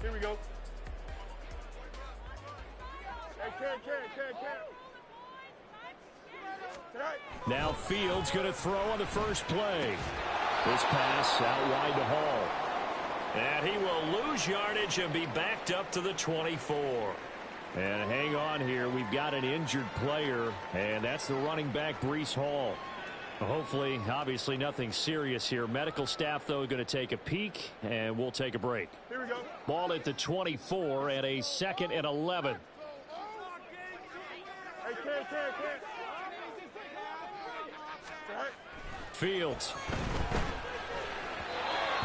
Here we go. Hey, Now Fields going to throw on the first play. This pass out wide to Hall. And he will lose yardage and be backed up to the 24. And hang on here. We've got an injured player, and that's the running back, Breece Hall. Hopefully, obviously nothing serious here. Medical staff, though, going to take a peek, and we'll take a break. Here we go. Ball at the 24 and a 2nd and 11. Hey, can't. Fields.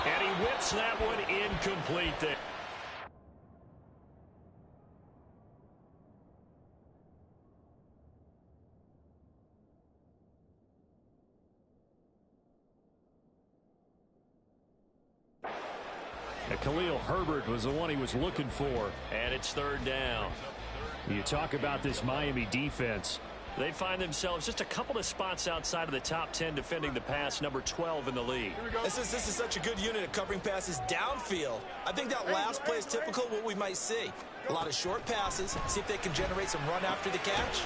And he whips that one incomplete there. Khalil Herbert was the one he was looking for, and it's 3rd down. You talk about this Miami defense. They find themselves just a couple of spots outside of the top 10 defending the pass, number 12 in the league. This is such a good unit of covering passes downfield. I think that last play is typical of what we might see. A lot of short passes, see if they can generate some run after the catch.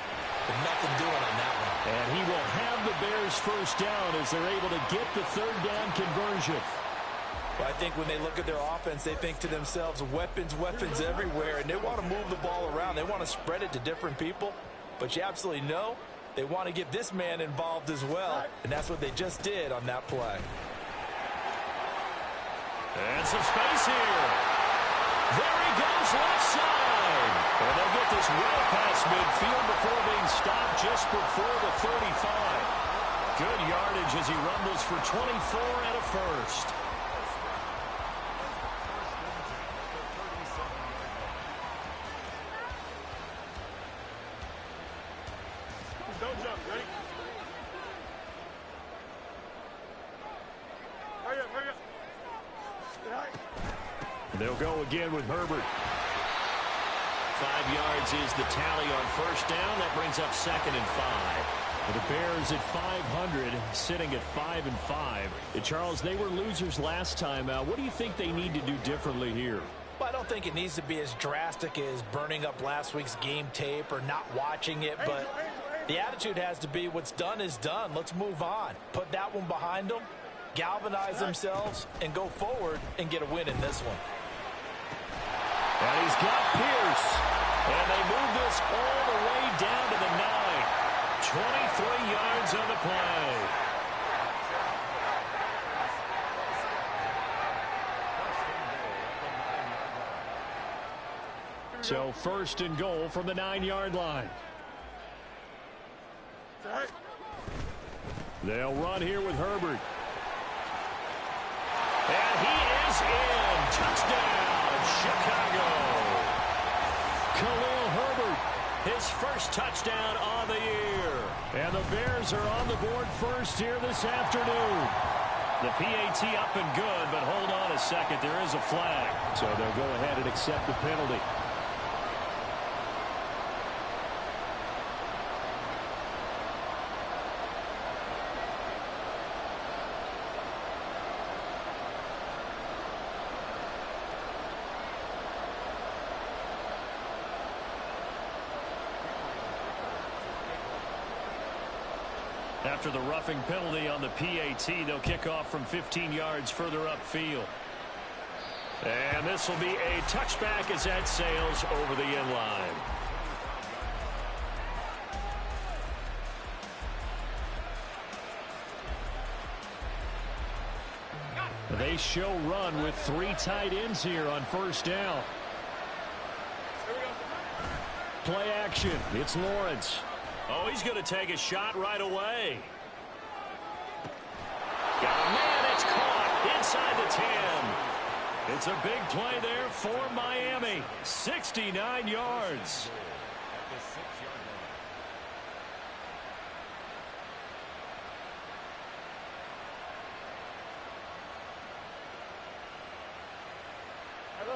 But nothing doing on that one. And he will have the Bears first down as they're able to get the 3rd down conversion. Well, I think when they look at their offense, they think to themselves, weapons everywhere, and they want to move the ball around. They want to spread it to different people. But you absolutely know they want to get this man involved as well, and that's what they just did on that play. And some space here. There he goes, left side. And they'll get this well past midfield before being stopped just before the 35. Good yardage as he rumbles for 24 and a first. Don't jump, ready? Hurry up. They'll go again with Herbert. 5 yards is the tally on first down. That brings up 2nd and 5. The Bears at 500, sitting at 5-5. Charles, they were losers last time out. What do you think they need to do differently here? Well, I don't think it needs to be as drastic as burning up last week's game tape or not watching it, but the attitude has to be what's done is done. Let's move on. Put that one behind them, galvanize themselves, and go forward and get a win in this one. And he's got Pierce. And they move this all the way down to the 9. 23 yards on the play. So 1st and goal from the 9-yard line. They'll run here with Herbert. And he is in. Touchdown, Chicago. Khalil Herbert, his first touchdown on the year. And the Bears are on the board first here this afternoon. The PAT up and good, but hold on a second. There is a flag. So they'll go ahead and accept the penalty. After the roughing penalty on the PAT, they'll kick off from 15 yards further upfield. And this will be a touchback as that sails over the end line. They show run with 3 tight ends here on first down. Play action. It's Lawrence. Oh, he's going to take a shot right away. Got a man. It's caught inside the 10. It's a big play there for Miami. 69 yards.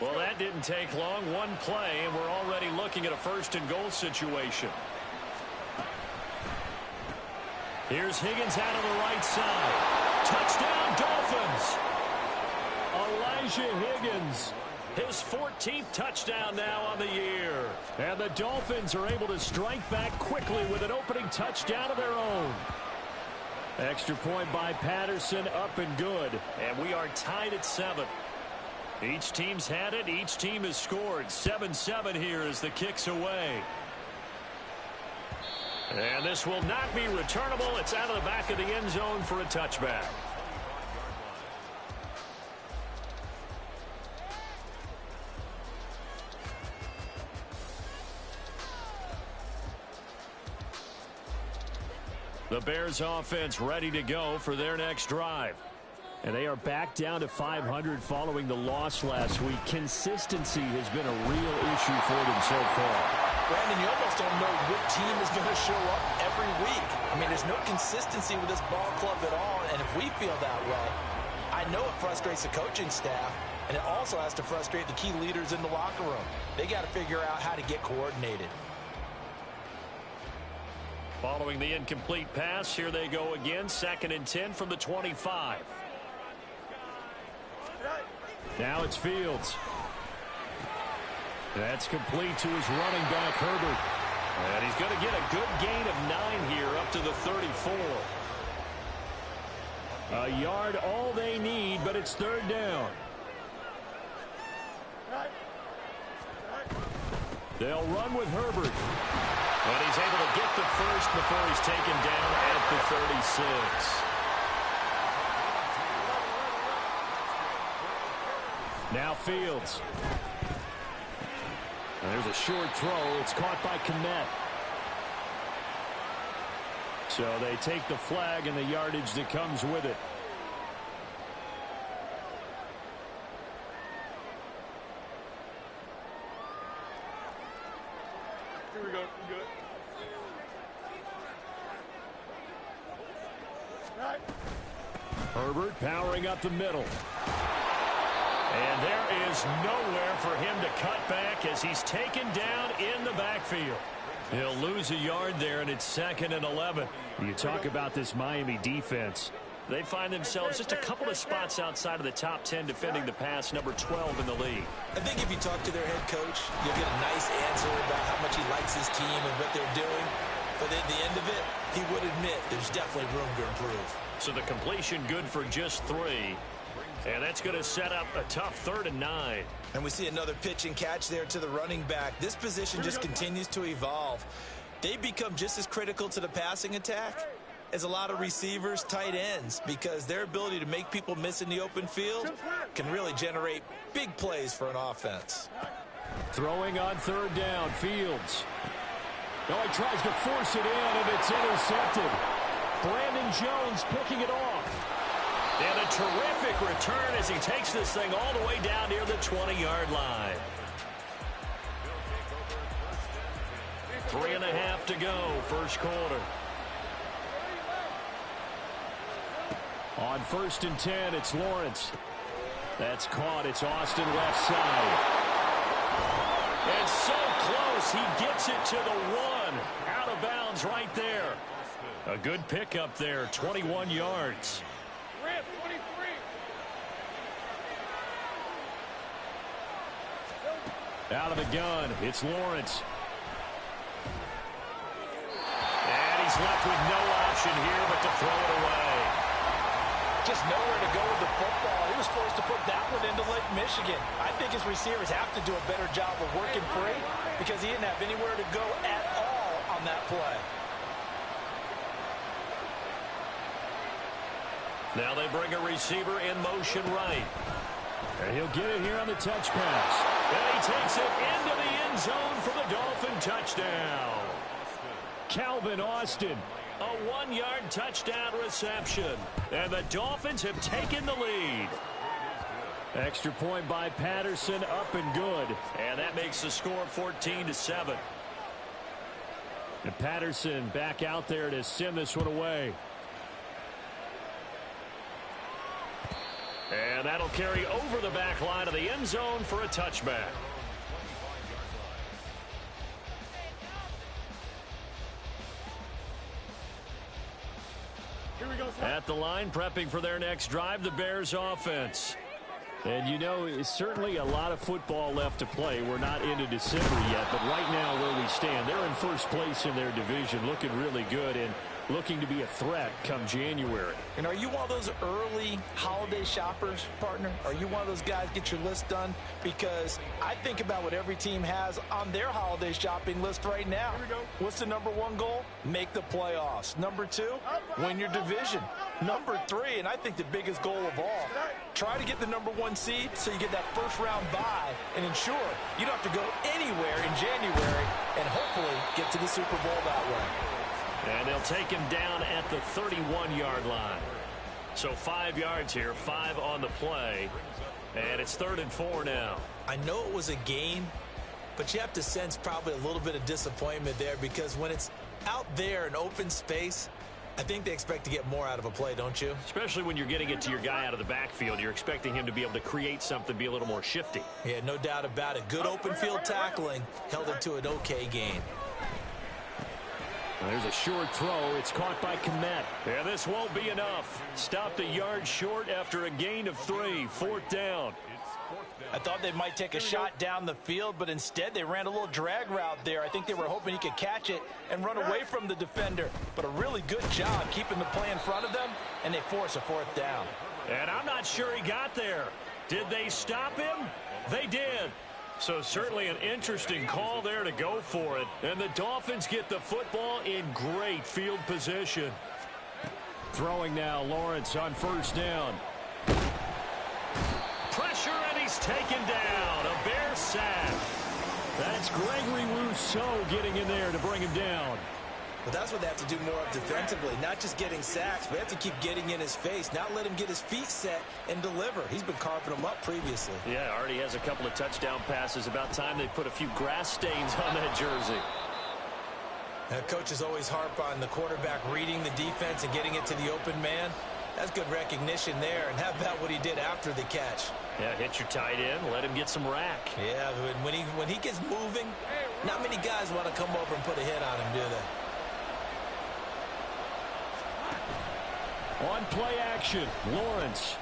Well, that didn't take long. One play, and we're already looking at a 1st and goal situation. Here's Higgins out of the right side. Touchdown, Dolphins. Elijah Higgins His 14th touchdown now on the year. And the Dolphins are able to strike back quickly with an opening touchdown of their own. Extra point by Patterson, up and good. And we are tied at 7. Each team's had it. Each team has scored. 7-7 here as the kick's away. And this will not be returnable. It's out of the back of the end zone for a touchback. The Bears offense ready to go for their next drive. And they are back down to 500 following the loss last week. Consistency has been a real issue for them so far. Brandon, you almost don't know what team is going to show up every week. I mean, there's no consistency with this ball club at all, and if we feel that way, I know it frustrates the coaching staff, and it also has to frustrate the key leaders in the locker room. They got to figure out how to get coordinated. Following the incomplete pass, here they go again. 2nd and 10 from the 25. Now it's Fields. That's complete to his running back, Herbert. And he's going to get a good gain of 9 here up to the 34. A yard all they need, but it's 3rd down. They'll run with Herbert. And he's able to get the first before he's taken down at the 36. Now Fields. And there's a short throw. It's caught by Kmet. So they take the flag and the yardage that comes with it. Here we go. You good? Right. Herbert powering up the middle. And there is nowhere for him to cut back as he's taken down in the backfield. He'll lose a yard there, and it's 2nd and 11. You talk about this Miami defense. They find themselves just a couple of spots outside of the top 10 defending the pass, number 12 in the league. I think if you talk to their head coach, you'll get a nice answer about how much he likes his team and what they're doing. But at the end of it, he would admit there's definitely room to improve. So the completion good for just 3. And that's going to set up a tough 3rd and 9. And we see another pitch and catch there to the running back. This position just continues to evolve. They become just as critical to the passing attack as a lot of receivers, tight ends, because their ability to make people miss in the open field can really generate big plays for an offense. Throwing on 3rd down, Fields. Oh, he tries to force it in, and it's intercepted. Brandon Jones picking it off. And a terrific return as he takes this thing all the way down near the 20-yard line. 3.5 to go, first quarter. On 1st and 10, it's Lawrence. That's caught. It's Austin left side. And so close, he gets it to the 1. Out of bounds right there. A good pickup there, 21 yards. Out of the gun, it's Lawrence. And he's left with no option here but to throw it away. Just nowhere to go with the football. He was forced to put that one into Lake Michigan. I think his receivers have to do a better job of working free because he didn't have anywhere to go at all on that play. Now they bring a receiver in motion right. And he'll get it here on the touch pass. And he takes it into the end zone for the Dolphin touchdown. Calvin Austin, a 1-yard touchdown reception. And the Dolphins have taken the lead. Extra point by Patterson, up and good. And that makes the score 14-7. And Patterson back out there to send this one away. And that'll carry over the back line of the end zone for a touchback. Here we go, At the line, prepping for their next drive, the Bears offense. And you know, it's certainly a lot of football left to play. We're not into December yet, but right now where we stand, they're in first place in their division, looking really good and looking to be a threat come January. And are you one of those early holiday shoppers, partner? Are you one of those guys get your list done? Because I think about what every team has on their holiday shopping list right now. What's the number one goal? Make the playoffs. Number two, win your division. Number three, and I think the biggest goal of all, try to get the number one seed so you get that first round bye and ensure you don't have to go anywhere in January and hopefully get to the Super Bowl that way. And they'll take him down at the 31-yard line. So 5 yards here, 5 on the play. And it's 3rd and 4 now. I know it was a gain, but you have to sense probably a little bit of disappointment there because when it's out there in open space, I think they expect to get more out of a play, don't you? Especially when you're getting it to your guy out of the backfield. You're expecting him to be able to create something, be a little more shifty. Yeah, no doubt about it. Good open field tackling held it to an okay gain. There's a short throw. It's caught by Kmet. Yeah, this won't be enough. Stopped a yard short after a gain of 3. 4th down. I thought they might take a shot down the field, but instead they ran a little drag route there. I think they were hoping he could catch it and run away from the defender. But a really good job keeping the play in front of them, and they force a 4th down. And I'm not sure he got there. Did they stop him? They did. So certainly an interesting call there to go for it. And the Dolphins get the football in great field position. Throwing now, Lawrence on 1st down. Pressure, and he's taken down. A Bear sack. That's Gregory Rousseau getting in there to bring him down. But that's what they have to do more of defensively, not just getting sacks, but they have to keep getting in his face, not let him get his feet set and deliver. He's been carving them up previously. Yeah, already has a couple of touchdown passes. About time they put a few grass stains on that jersey. Coaches always harp on the quarterback reading the defense and getting it to the open man. That's good recognition there. And how about what he did after the catch? Yeah, hit your tight end, let him get some rack. Yeah, when he gets moving, not many guys want to come over and put a hit on him, do they? On play action, Lawrence.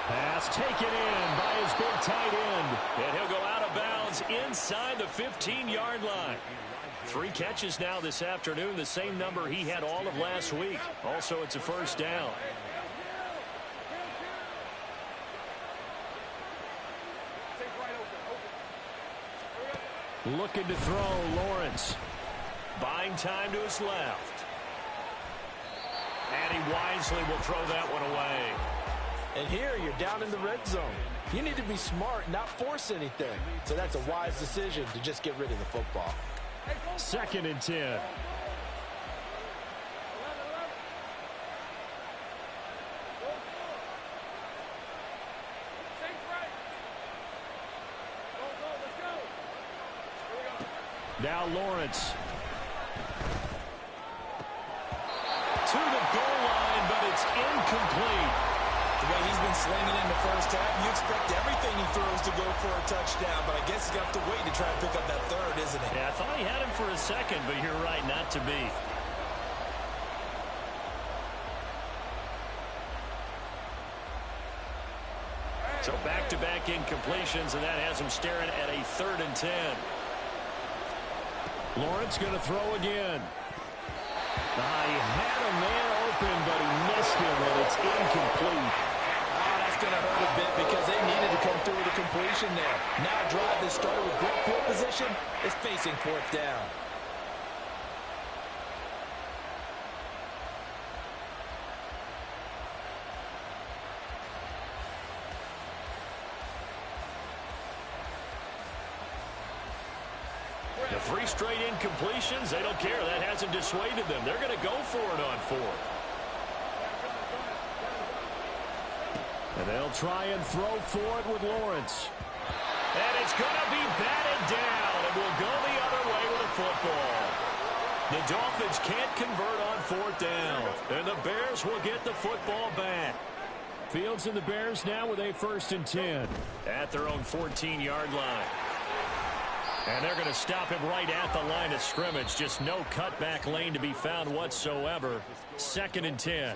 Pass taken in by his big tight end. And he'll go out of bounds inside the 15-yard line. 3 catches now this afternoon, the same number he had all of last week. Also, it's a 1st down. Looking to throw, Lawrence. Buying time to his left. And he wisely will throw that one away. And here you're down in the red zone. You need to be smart, not force anything. So that's a wise decision to just get rid of the football. 2nd and 10. Now Lawrence. To the goal line, but it's incomplete. The way he's been slinging in the first half, you expect everything he throws to go for a touchdown, but I guess he's going to have to wait to try and pick up that 3rd, isn't he? Yeah, I thought he had him for a second, but you're right, not to be. So back-to-back incompletions, and that has him staring at a 3rd and 10. Lawrence going to throw again. He had a man open, but he missed him, and it's incomplete. That's going to hurt a bit because they needed to come through with a completion there. Now a drive that started with great field position is facing 4th down. The 3 straight incompletions, they don't care. That hasn't dissuaded them. They're going to go for it on 4th. And they'll try and throw for it with Lawrence. And it's going to be batted down, and will go the other way with the football. The Dolphins can't convert on 4th down, and the Bears will get the football back. Fields and the Bears now with a 1st and 10 at their own 14-yard line. And they're going to stop him right at the line of scrimmage. Just no cutback lane to be found whatsoever. 2nd and 10.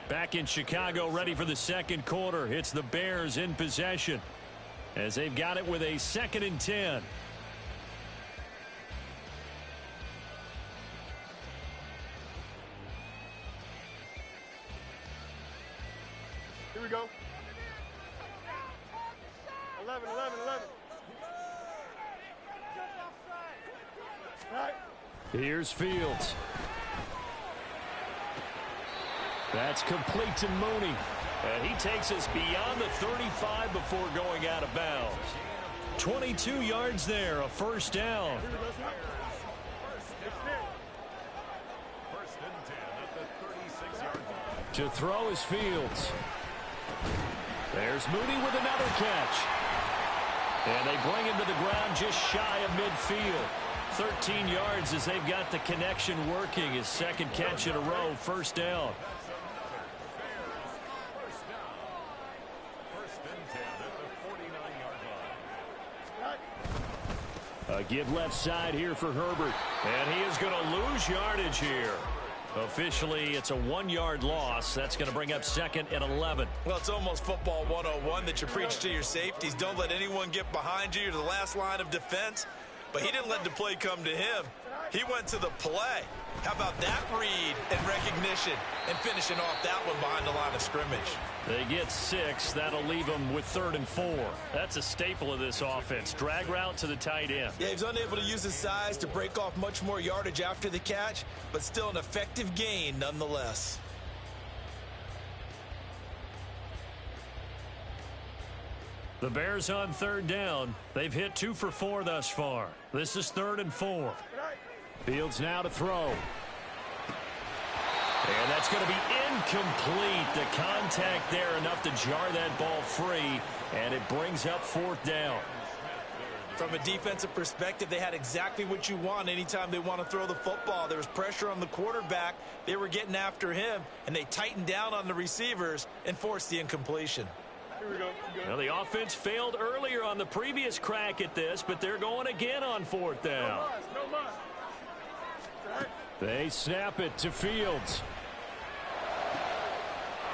Back in Chicago, ready for the second quarter. It's the Bears in possession as they've got it with a 2nd and 10. Here we go. 11. Right. Here's Fields. That's complete to Mooney. And he takes us beyond the 35 before going out of bounds. 22 yards there, a first down. First and 10 at the 36-yard line. To throw is Fields. There's Mooney with another catch. And they bring him to the ground just shy of midfield. 13 yards as they've got the connection working. His second catch in a row, first down. First and 10 at the 49-yard line. A give left side here for Herbert. And he is going to lose yardage here. Officially, it's a 1-yard loss. That's going to bring up 2nd and 11. Well, it's almost football 101 that you preach to your safeties. Don't let anyone get behind you. You're the last line of defense. But he didn't let the play come to him. He went to the play. How about that read and recognition and finishing off that one behind the line of scrimmage? They get 6. That'll leave them with 3rd and 4. That's a staple of this offense. Drag route to the tight end. Yeah, he's unable to use his size to break off much more yardage after the catch, but still an effective gain nonetheless. The Bears on 3rd down. They've hit 2 for 4 thus far. This is 3rd and 4. Fields now to throw. And that's going to be incomplete. The contact there enough to jar that ball free, and it brings up 4th down. From a defensive perspective, they had exactly what you want anytime they want to throw the football. There was pressure on the quarterback. They were getting after him, and they tightened down on the receivers and forced the incompletion. Here we go. Now, the offense failed earlier on the previous crack at this, but they're going again on 4th down. No muss. Right. They snap it to Fields.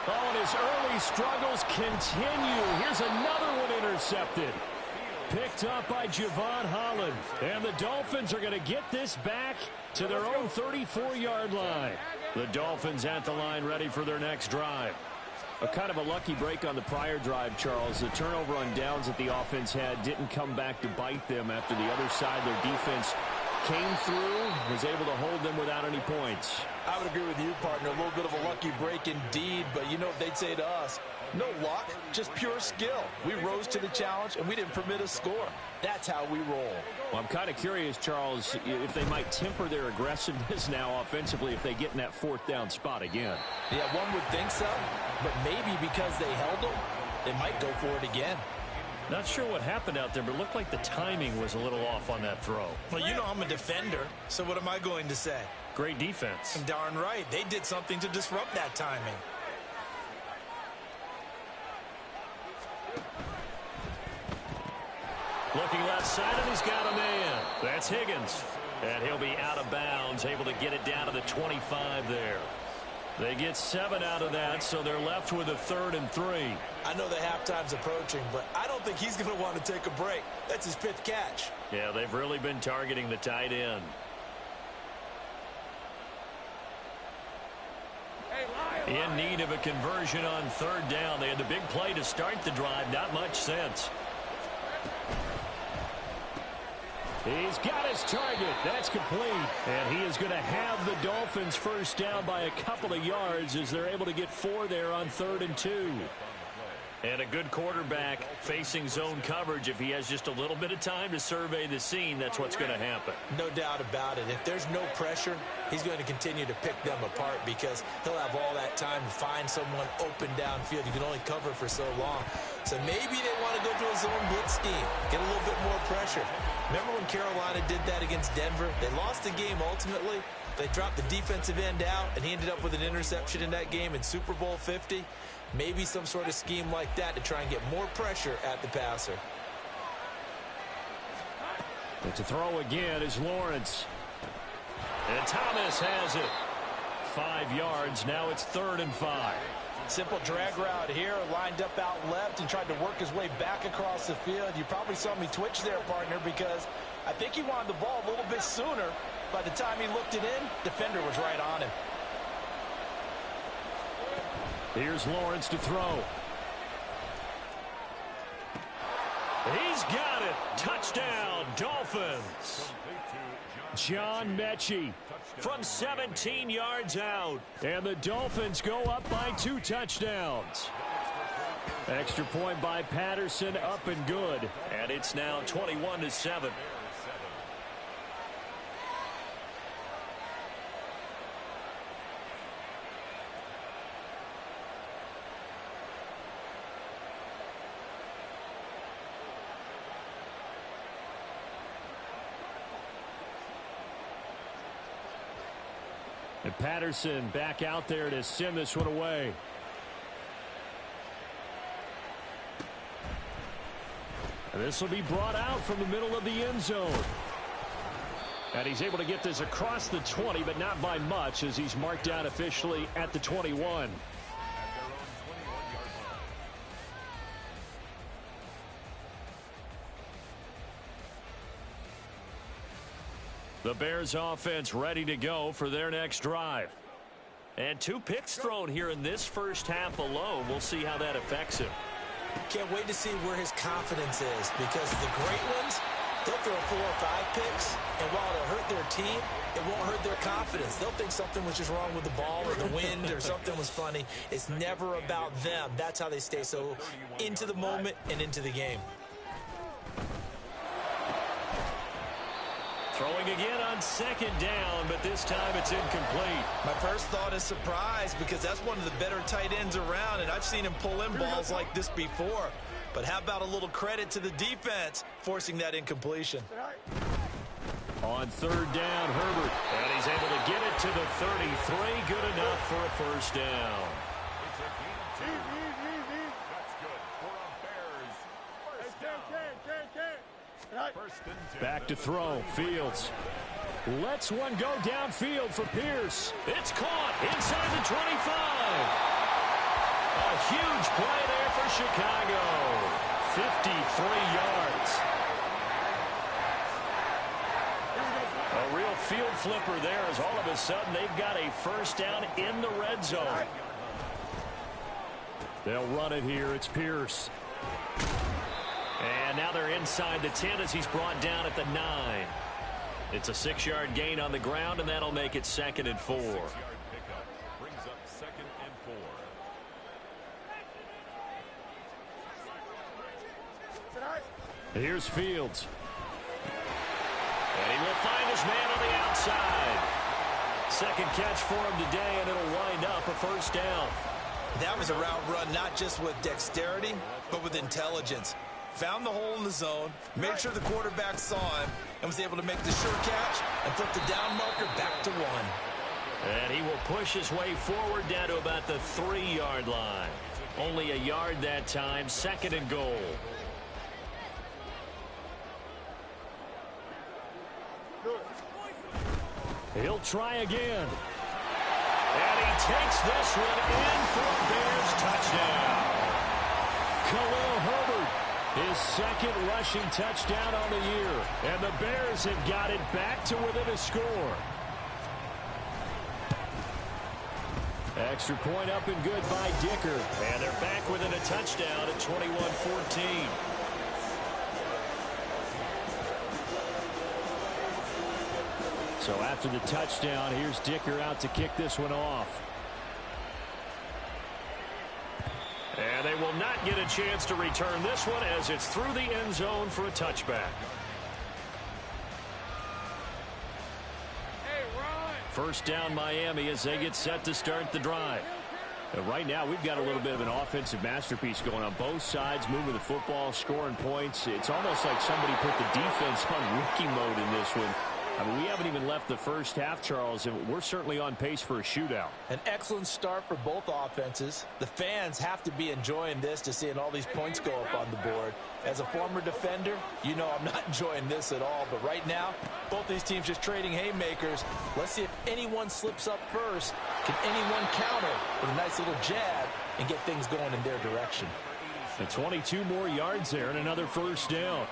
Oh, and his early struggles continue. Here's another one intercepted. Picked up by Javon Holland. And the Dolphins are going to get this back to their own 34-yard line. The Dolphins at the line ready for their next drive. A kind of a lucky break on the prior drive, Charles. The turnover on downs that the offense had didn't come back to bite them after the other side. Their defense came through, was able to hold them without any points. I would agree with you, partner. A little bit of a lucky break indeed, but you know what they'd say to us? No luck, just pure skill. We rose to the challenge, and we didn't permit a score. That's how we roll. Well, I'm kind of curious, Charles, if they might temper their aggressiveness now offensively if they get in that 4th down spot again. Yeah, one would think so, but maybe because they held them, they might go for it again. Not sure what happened out there, but it looked like the timing was a little off on that throw. Well, you know I'm a defender, so what am I going to say? Great defense. Darn right. They did something to disrupt that timing. Looking left side, and he's got a man. That's Higgins. And he'll be out of bounds, able to get it down to the 25 there. They get 7 out of that, so they're left with a 3rd and 3. I know the halftime's approaching, but I don't think he's going to want to take a break. That's his 5th catch. Yeah, they've really been targeting the tight end. In need of a conversion on 3rd down. They had the big play to start the drive. Not much sense. He's got his target. That's complete. And he is going to have the Dolphins first down by a couple of yards as they're able to get 4 there on 3rd and 2. And a good quarterback facing zone coverage. If he has just a little bit of time to survey the scene, that's what's going to happen. No doubt about it. If there's no pressure, he's going to continue to pick them apart because he'll have all that time to find someone open downfield. You can only cover for so long. So maybe they want to go to a zone blitz scheme, get a little bit more pressure. Remember when Carolina did that against Denver? They lost the game ultimately. They dropped the defensive end out, and he ended up with an interception in that game in Super Bowl 50. Maybe some sort of scheme like that to try and get more pressure at the passer. And to throw again is Lawrence. And Thomas has it. 5 yards. Now it's 3rd and 5. Simple drag route here, lined up out left and tried to work his way back across the field. You probably saw me twitch there, partner, because I think he wanted the ball a little bit sooner. By the time he looked it in, defender was right on him. Here's Lawrence to throw. He's got it. Touchdown, Dolphins. John Mechie from 17 yards out. And the Dolphins go up by 2 touchdowns. Extra point by Patterson, up and good. And it's now 21-7. And Patterson back out there to send this one away. And this will be brought out from the middle of the end zone. And he's able to get this across the 20, but not by much, as he's marked out officially at the 21. The Bears offense ready to go for their next drive. And 2 picks thrown here in this first half alone. We'll see how that affects him. Can't wait to see where his confidence is, because the great ones, they'll throw 4 or 5 picks, and while it'll hurt their team, it won't hurt their confidence. They'll think something was just wrong with the ball or the wind or something was funny. It's never about them. That's how they stay so into the moment and into the game. Throwing again on 2nd down, but this time it's incomplete. My first thought is surprise, because that's one of the better tight ends around, and I've seen him pull in balls like this before. But how about a little credit to the defense forcing that incompletion? On 3rd down, Herbert. And he's able to get it to the 33. Good enough for a first down. It's a gain of 2. That's good for a Bears. First down. First and 10. Back to throw. Fields lets one go downfield for Pierce. It's caught inside the 25. A huge play there for Chicago. 53 yards. A real field flipper there, as all of a sudden they've got a first down in the red zone. They'll run it here. It's Pierce. And now they're inside the 10 as he's brought down at the 9. It's a 6-yard gain on the ground, and that'll make it 2nd and 4. 6-yard pickup brings up 2nd and 4. Here's Fields. And he will find his man on the outside. 2nd catch for him today, and it'll wind up a first down. That was a route run not just with dexterity, but with intelligence. Found the hole in the zone, made sure the quarterback saw him, and was able to make the sure catch and flip the down marker back to 1. And he will push his way forward down to about the 3-yard line. Only a yard that time, 2nd and goal. He'll try again. And he takes this one in for a Bears touchdown. Khalil Herbert, his 2nd rushing touchdown on the year. And the Bears have got it back to within a score. Extra point up and good by Dicker. And they're back within a touchdown at 21-14. So after the touchdown, here's Dicker out to kick this one off. And they will not get a chance to return this one as it's through the end zone for a touchback. First down Miami as they get set to start the drive. And right now we've got a little bit of an offensive masterpiece going on both sides, moving the football, scoring points. It's almost like somebody put the defense on rookie mode in this one. I mean, we haven't even left the first half, Charles, and we're certainly on pace for a shootout. An excellent start for both offenses. The fans have to be enjoying this to seeing all these points go up on the board. As a former defender, you know I'm not enjoying this at all. But right now, both these teams just trading haymakers. Let's see if anyone slips up first. Can anyone counter with a nice little jab and get things going in their direction? And 22 more yards there and another first down.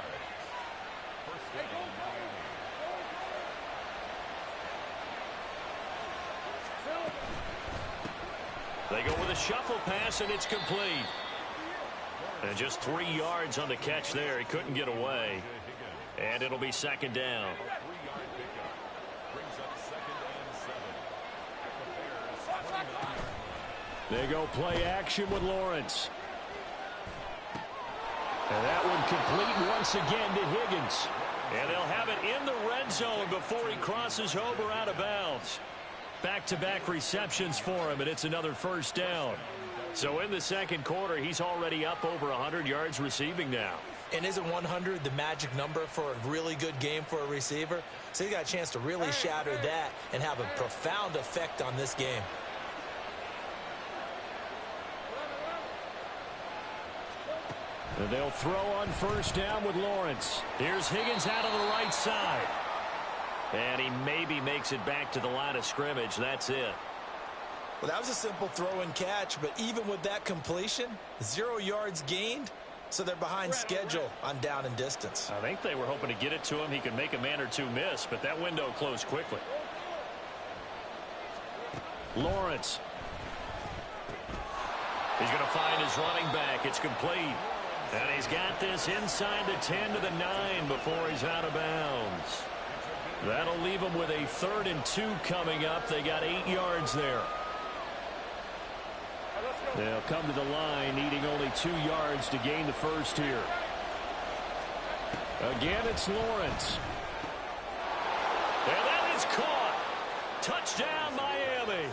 They go with a shuffle pass, and it's complete. And just 3 yards on the catch there. He couldn't get away. And it'll be second down. They go play action with Lawrence. And that one complete once again to Higgins. And they'll have it in the red zone before he crosses over out of bounds. Back-to-back receptions for him, and it's another first down. So in the second quarter, he's already up over 100 yards receiving now. And isn't 100 the magic number for a really good game for a receiver? So he got a chance to really shatter that and have a profound effect on this game. And they'll throw on first down with Lawrence. Here's Higgins out of the right side. And he maybe makes it back to the line of scrimmage. That's it. Well, that was a simple throw and catch, but even with that completion, 0 yards gained, so they're behind schedule on down and distance. I think they were hoping to get it to him. He could make a man or two miss, but that window closed quickly. Lawrence. He's going to find his running back. It's complete. And he's got this inside the 10 to the 9 before he's out of bounds. That'll leave them with a 3rd and 2 coming up. They got 8 yards there. They'll come to the line needing only 2 yards to gain the first here. Again, it's Lawrence. And that is caught. Touchdown, Miami.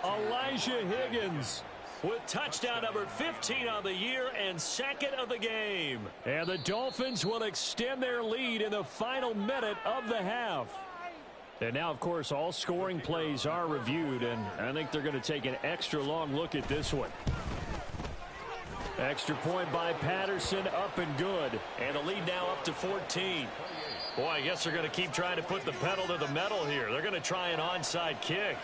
Elijah Higgins with touchdown number 15 on the year and 2nd of the game. And the Dolphins will extend their lead in the final minute of the half. And now, of course, all scoring plays are reviewed, and I think they're going to take an extra long look at this one. Extra point by Patterson, up and good. And the lead now up to 14. Boy, I guess they're going to keep trying to put the pedal to the metal here. They're going to try an onside kick.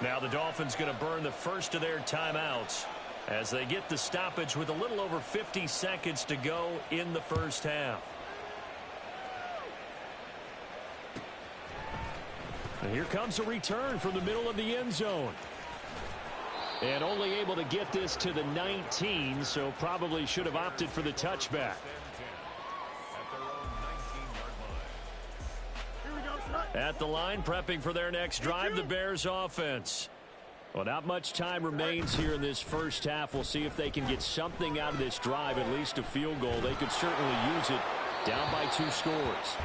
Now the Dolphins going to burn the first of their timeouts as they get the stoppage with a little over 50 seconds to go in the first half. And here comes a return from the middle of the end zone. And only able to get this to the 19, so probably should have opted for the touchback. At the line, prepping for their next drive, the Bears offense. Well, not much time remains here in this first half. We'll see if they can get something out of this drive, at least a field goal. They could certainly use it down by 2 scores.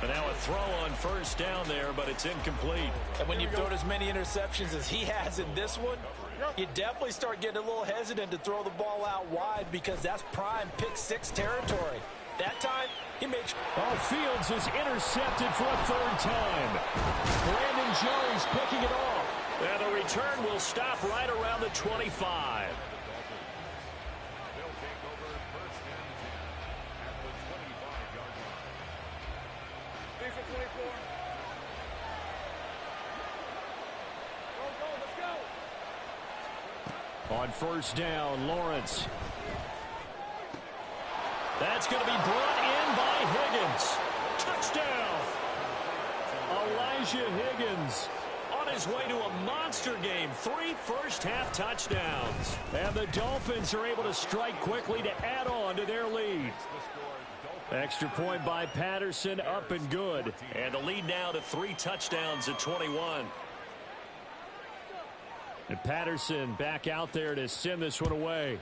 And now a throw on first down there, but it's incomplete. And when you've thrown as many interceptions as he has in this one, you definitely start getting a little hesitant to throw the ball out wide because that's prime pick 6 territory. That time, he made... Fields is intercepted for a 3rd time. Brandon Jones picking it off. And the return will stop right around the 25. On first down, Lawrence. That's going to be brought in by Higgins. Touchdown! Elijah Higgins on his way to a monster game. 3 first-half touchdowns. And the Dolphins are able to strike quickly to add on to their lead. Extra point by Patterson, up and good. And the lead now to 3 touchdowns at 21. And Patterson back out there to send this one away.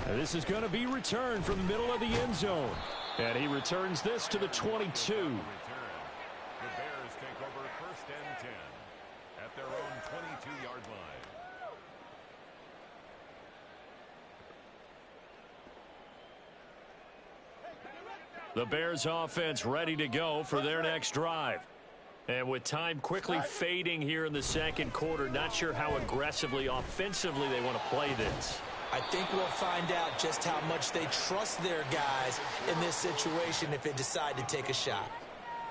And this is going to be returned from the middle of the end zone. And he returns this to the 22. The Bears take over 1st and 10 at their own 22-yard line. The Bears offense ready to go for their next drive. And with time quickly fading here in the second quarter, not sure how aggressively, offensively they want to play this. I think we'll find out just how much they trust their guys in this situation if they decide to take a shot.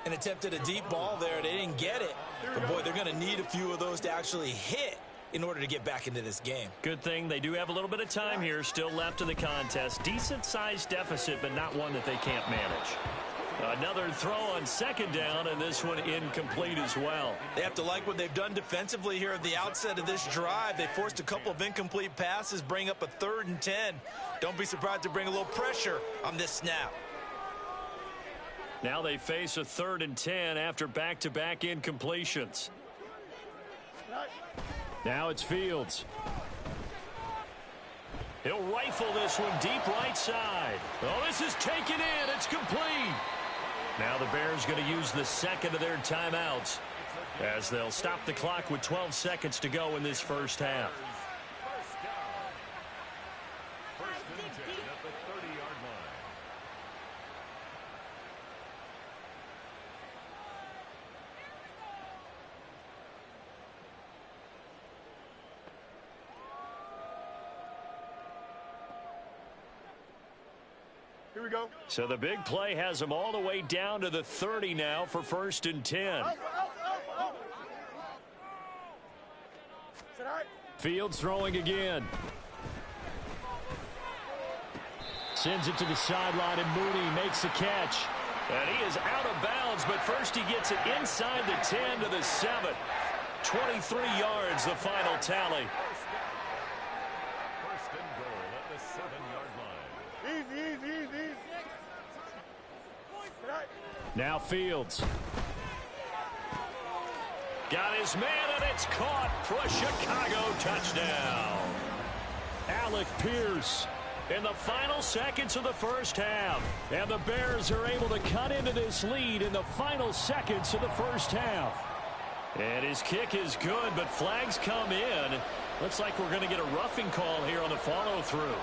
And attempted a deep ball there. They didn't get it. But, boy, they're going to need a few of those to actually hit in order to get back into this game. Good thing they do have a little bit of time here still left in the contest. Decent-sized deficit, but not one that they can't manage. Another throw on second down, and this one incomplete as well. They have to like what they've done defensively here at the outset of this drive. They forced a couple of incomplete passes, bring up a 3rd and 10. Don't be surprised to bring a little pressure on this snap. Now they face a 3rd and 10 after back-to-back incompletions. Now it's Fields. He'll rifle this one deep right side. Oh, this is taken in. It's complete. Now the Bears going to use the second of their timeouts as they'll stop the clock with 12 seconds to go in this first half. First and 10 at the 30-yard line. Here we go. So the big play has them all the way down to the 30 now for 1st and 10. Fields throwing again. Sends it to the sideline, and Mooney makes the catch. And he is out of bounds, but first he gets it inside the 10 to the 7. 23 yards, the final tally. First and goal at the 7-yard line. Easy. Now Fields. Got his man, and it's caught for a Chicago touchdown. Alec Pierce in the final seconds of the first half. And the Bears are able to cut into this lead in the final seconds of the first half. And his kick is good, but flags come in. Looks like we're going to get a roughing call here on the follow-through.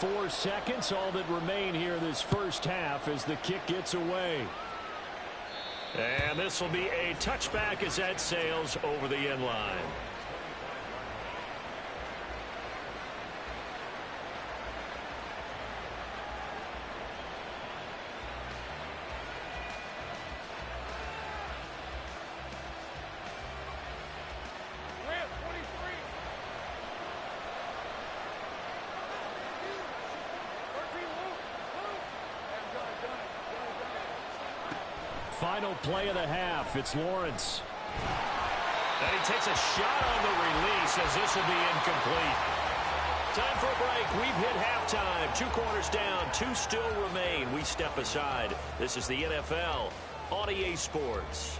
4 seconds, all that remain here this first half as the kick gets away. And this will be a touchback as that sails over the end line. Final play of the half. It's Lawrence. And he takes a shot on the release as this will be incomplete. Time for a break. We've hit halftime. 2 quarters down. 2 still remain. We step aside. This is the NFL on EA Sports.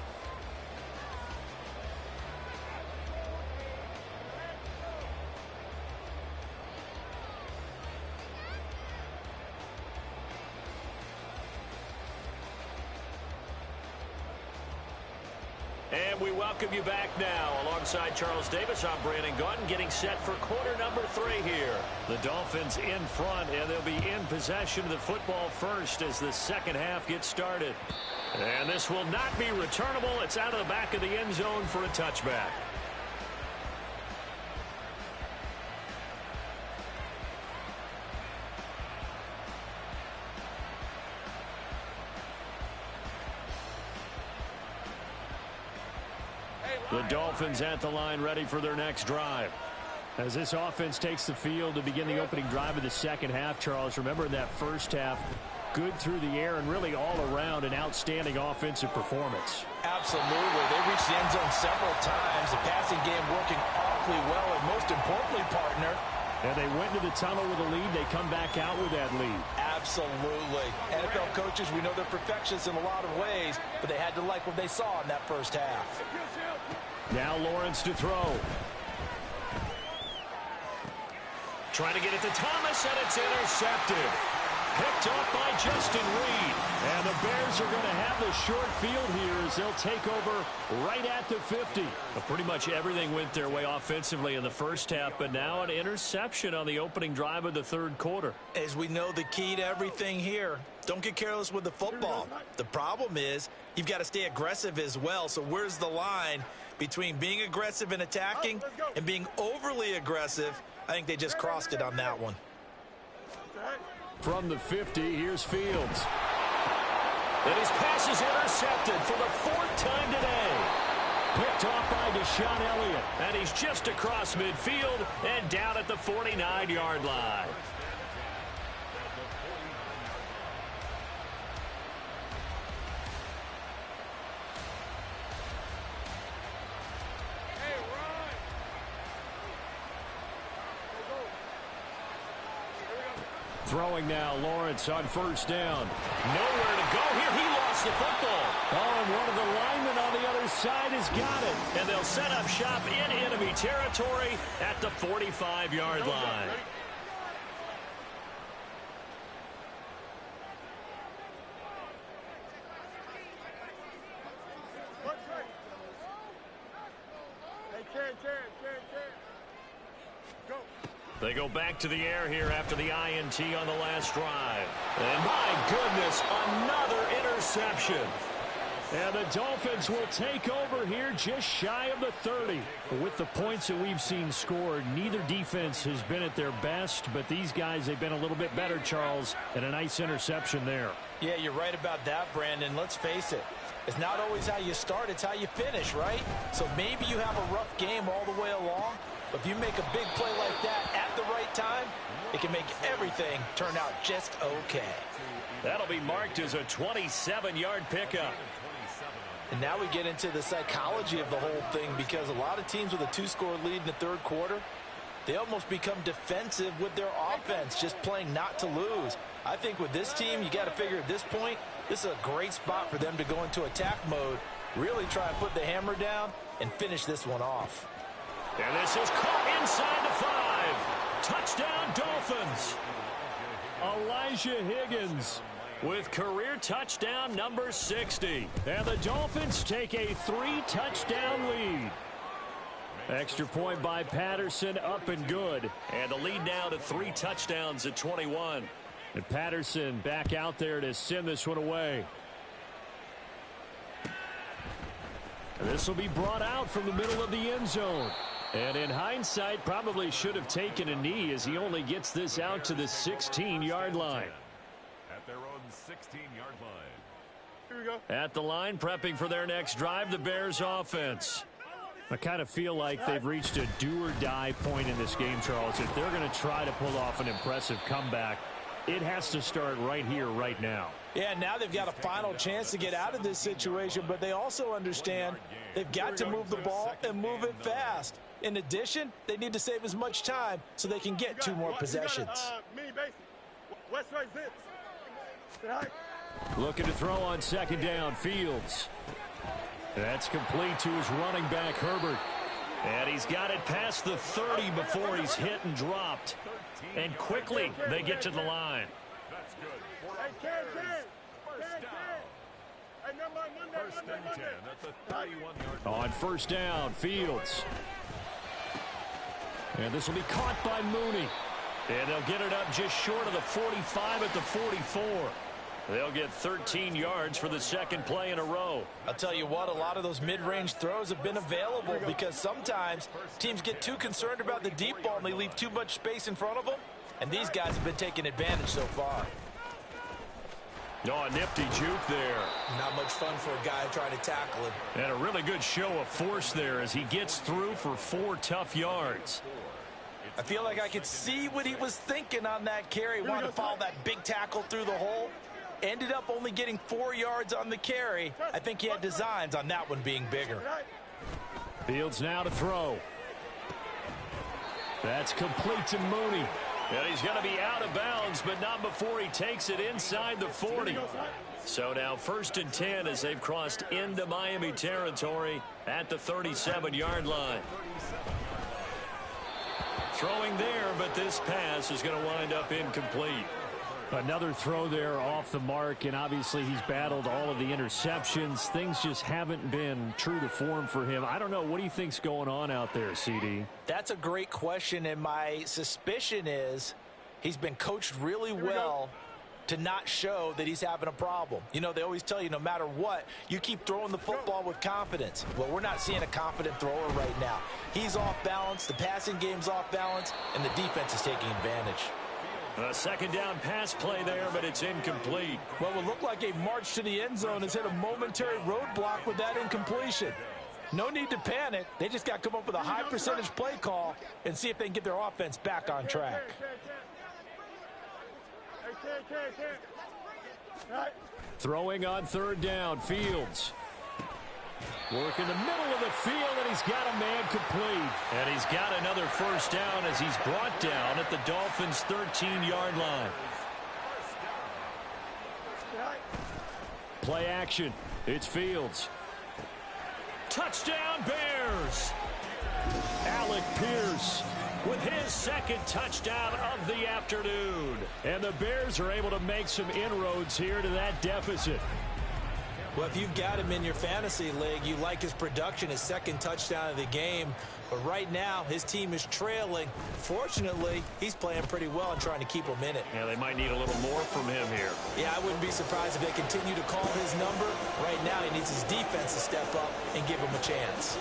And we welcome you back now. Alongside Charles Davis, I'm Brandon Gaudin, getting set for quarter number 3 here. The Dolphins in front, and they'll be in possession of the football first as the second half gets started. And this will not be returnable. It's out of the back of the end zone for a touchback. The Dolphins at the line ready for their next drive. As this offense takes the field to begin the opening drive of the second half, Charles, remember in that first half, good through the air and really all around an outstanding offensive performance. Absolutely. They reached the end zone several times. The passing game working awfully well, and most importantly, partner, and they went to the tunnel with a lead. They come back out with that lead. Absolutely. NFL coaches, we know they're perfectionists in a lot of ways, but they had to like what they saw in that first half. Now Lawrence to throw. Trying to get it to Thomas, and it's intercepted. picked off by Justin Reed. And the Bears are going to have the short field here as they'll take over right at the 50. But pretty much everything went their way offensively in the first half, but now an interception on the opening drive of the third quarter. As we know, the key to everything here, don't get careless with the football. The problem is you've got to stay aggressive as well. So where's the line between being aggressive and attacking and being overly aggressive? I think they just crossed it on that one. From the 50, here's Fields. And his pass is intercepted for the fourth time today. Picked off by Deshaun Elliott. And he's just across midfield and down at the 49-yard line. Throwing now, Lawrence on first down. Nowhere to go here. He lost the football. Oh, and one of the linemen on the other side has got it. And they'll set up shop in enemy territory at the 45-yard line. They go back to the air here after the INT on the last drive. And my goodness, another interception. And the Dolphins will take over here just shy of the 30. With the points that we've seen scored, neither defense has been at their best, but these guys, they've been a little bit better, Charles, and a nice interception there. Yeah, you're right about that, Brandon. Let's face it. It's not always how you start, it's how you finish, right? So maybe you have a rough game all the way along, but if you make a big play like that at the right time, it can make everything turn out just okay. That'll be marked as a 27-yard pickup. And now we get into the psychology of the whole thing, because a lot of teams with a two-score lead in the third quarter, they almost become defensive with their offense, just playing not to lose. I think with this team, you got to figure at this point, this is a great spot for them to go into attack mode, really try and put the hammer down and finish this one off. And this is caught inside the 5. Touchdown, Dolphins. Elijah Higgins with career touchdown number 60. And the Dolphins take a 3-touchdown lead. Extra point by Patterson, up and good. And the lead now to 3 touchdowns at 21. And Patterson back out there to send this one away. And this will be brought out from the middle of the end zone. And in hindsight, probably should have taken a knee, as he only gets this out to the 16-yard line. At their own 16-yard line. Here we go. At the line, prepping for their next drive, the Bears offense. I kind of feel like they've reached a do-or-die point in this game, Charles. If they're going to try to pull off an impressive comeback, it has to start right here, right now. Yeah, now they've got a final chance to get out of this situation, but they also understand they've got to move the ball and move it fast. In addition, they need to save as much time so they can get 2 more possessions. West right zits. Looking to throw on second down, Fields. That's complete to his running back, Herbert. And he's got it past the 30 before he's hit and dropped. And quickly, they get to the line. That's good. First and 10 at the 31-yard line. On first down, Fields. And this will be caught by Mooney. And they'll get it up just short of the 45 at the 44. They'll get 13 yards for the second play in a row. I'll tell you what, a lot of those mid-range throws have been available, because sometimes teams get too concerned about the deep ball and they leave too much space in front of them. And these guys have been taking advantage so far. Oh, a nifty juke there. Not much fun for a guy trying to tackle him. And a really good show of force there as he gets through for 4 tough yards. I feel like I could see what he was thinking on that carry. Wanted to follow that big tackle through the hole. Ended up only getting 4 yards on the carry. I think he had designs on that one being bigger. Fields now to throw. That's complete to Mooney. And he's going to be out of bounds, but not before he takes it inside the 40. So now first and 10 as they've crossed into Miami territory at the 37-yard line. Throwing there, but this pass is going to wind up incomplete. Another throw there off the mark, and obviously he's battled all of the interceptions. Things just haven't been true to form for him. I don't know. What do you think's going on out there, CD? That's a great question, and my suspicion is he's been coached really well to not show that he's having a problem. You know, they always tell you no matter what, you keep throwing the football with confidence. Well, we're not seeing a confident thrower right now. He's off balance, the passing game's off balance, and the defense is taking advantage. A second down pass play there, but it's incomplete. Well, it would look like a march to the end zone has hit a momentary roadblock with that incompletion. No need to panic. They just got to come up with a high percentage play call and see if they can get their offense back on track. Throwing on third down, Fields. Work in the middle of the field, and he's got a man complete. And he's got another first down as he's brought down at the Dolphins' 13-yard line. Play action. It's Fields. Touchdown, Bears! Alec Pierce with his second touchdown of the afternoon. And the Bears are able to make some inroads here to that deficit. Well, if you've got him in your fantasy league, you like his production, his second touchdown of the game. But right now, his team is trailing. Fortunately, he's playing pretty well and trying to keep them in it. Yeah, they might need a little more from him here. Yeah, I wouldn't be surprised if they continue to call his number. Right now, he needs his defense to step up and give him a chance.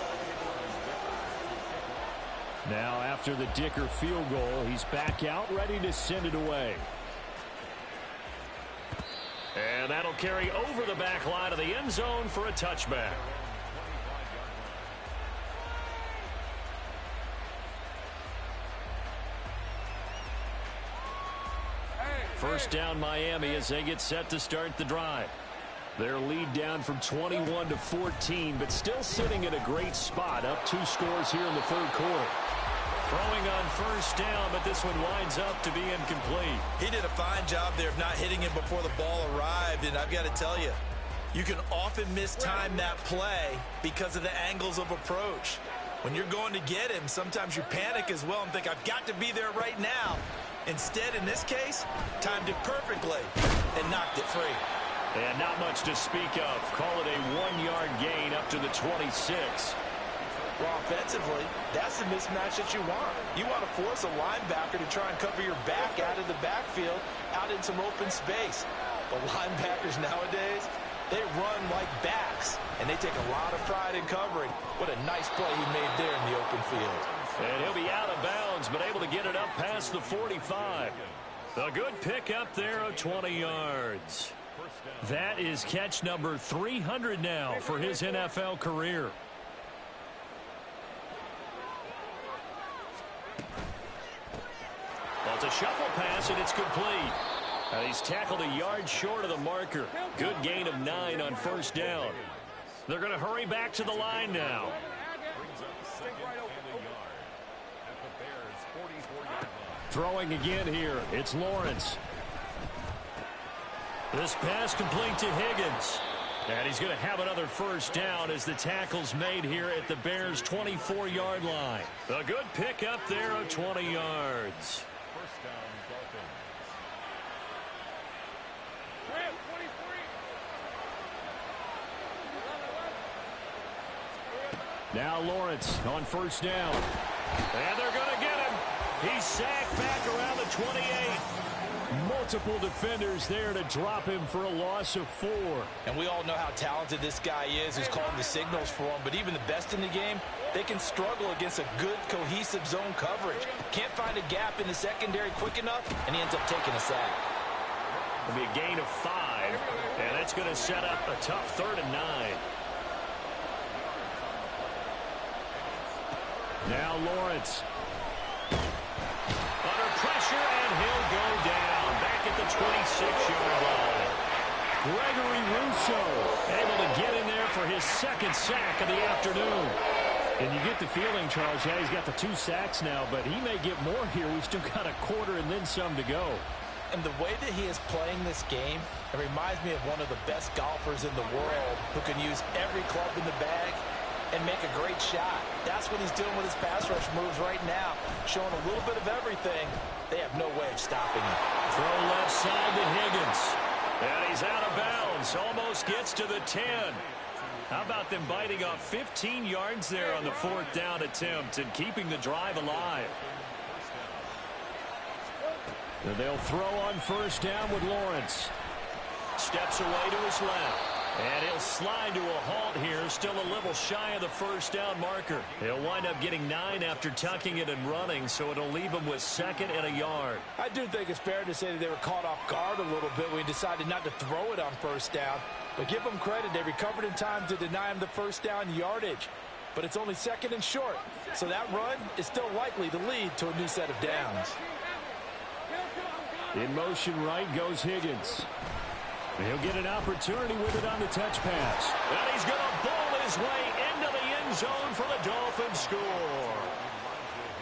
Now, after the Dicker field goal, he's back out, ready to send it away. And that'll carry over the back line of the end zone for a touchback. First down Miami as they get set to start the drive. Their lead down from 21 to 14, but still sitting in a great spot, up 2 scores here in the third quarter. Throwing on first down, but this one winds up to be incomplete. He did a fine job there of not hitting him before the ball arrived, and I've got to tell you, you can often mistime that play because of the angles of approach. When you're going to get him, sometimes you panic as well and think, I've got to be there right now. Instead, in this case, timed it perfectly and knocked it free. And not much to speak of. Call it a 1-yard gain up to the 26. Well, offensively, that's the mismatch that you want. You want to force a linebacker to try and cover your back out of the backfield, out in some open space. The linebackers nowadays, they run like backs, and they take a lot of pride in covering. What a nice play he made there in the open field. And he'll be out of bounds, but able to get it up past the 45. A good pickup there of 20 yards. That is catch number 300 now for his NFL career. Well, it's a shuffle pass, and it's complete. He's tackled a yard short of the marker. Good gain of 9 on first down. They're going to hurry back to the line now. Throwing again here. It's Lawrence. This pass complete to Higgins. And he's going to have another first down as the tackle's made here at the Bears' 24-yard line. A good pickup there of 20 yards. First down, Dolphins. Now Lawrence on first down. And they're going to get him. He's sacked back around the 28. Multiple defenders there to drop him for a loss of 4. And we all know how talented this guy is who's calling the signals for him. But even the best in the game, they can struggle against a good, cohesive zone coverage. Can't find a gap in the secondary quick enough, and he ends up taking a sack. It'll be a gain of 5. And that's going to set up a tough 3rd and 9. Now Lawrence. Under pressure, and he'll go down. Back at the 26-yard line. Gregory Rousseau able to get in there for his second sack of the afternoon. And you get the feeling, Charles, yeah, he's got the 2 sacks now, but he may get more here. We've still got a quarter and then some to go. And the way that he is playing this game, it reminds me of one of the best golfers in the world who can use every club in the bag and make a great shot. That's what he's doing with his pass rush moves right now, showing a little bit of everything. They have no way of stopping him. Throw left side to Higgins. And he's out of bounds. Almost gets to the 10. How about them biting off 15 yards there on the 4th down attempt and keeping the drive alive? And they'll throw on 1st down with Lawrence. Steps away to his left. And he'll slide to a halt here, still a little shy of the 1st down marker. He'll wind up getting 9 after tucking it and running, so it'll leave him with 2nd and a yard. I do think it's fair to say that they were caught off guard a little bit when he decided not to throw it on 1st down. But give them credit, they recovered in time to deny him the 1st down yardage. But it's only 2nd and short, so that run is still likely to lead to a new set of downs. In motion right goes Higgins. He'll get an opportunity with it on the touch pass. And he's going to bowl his way into the end zone for the Dolphins score.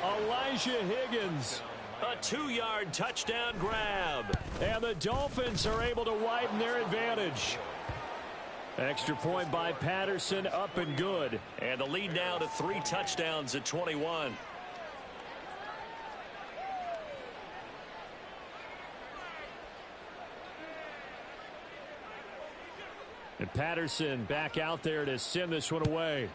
Elijah Higgins, a 2-yard touchdown grab. And the Dolphins are able to widen their advantage. Extra point by Patterson, up and good. And the lead now to 3 touchdowns at 21. And Patterson back out there to send this one away.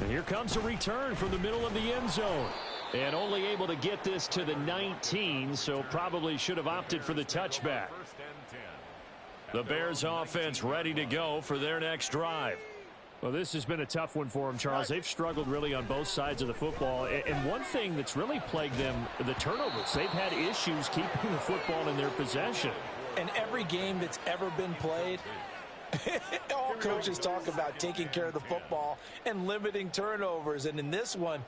And here comes a return from the middle of the end zone. And only able to get this to the 19, so probably should have opted for the touchback. The Bears offense ready to go for their next drive. Well, this has been a tough one for them, Charles. They've struggled really on both sides of the football. And one thing that's really plagued them, the turnovers. They've had issues keeping the football in their possession. In every game that's ever been played, all coaches talk about taking care of the football and limiting turnovers. And in this one,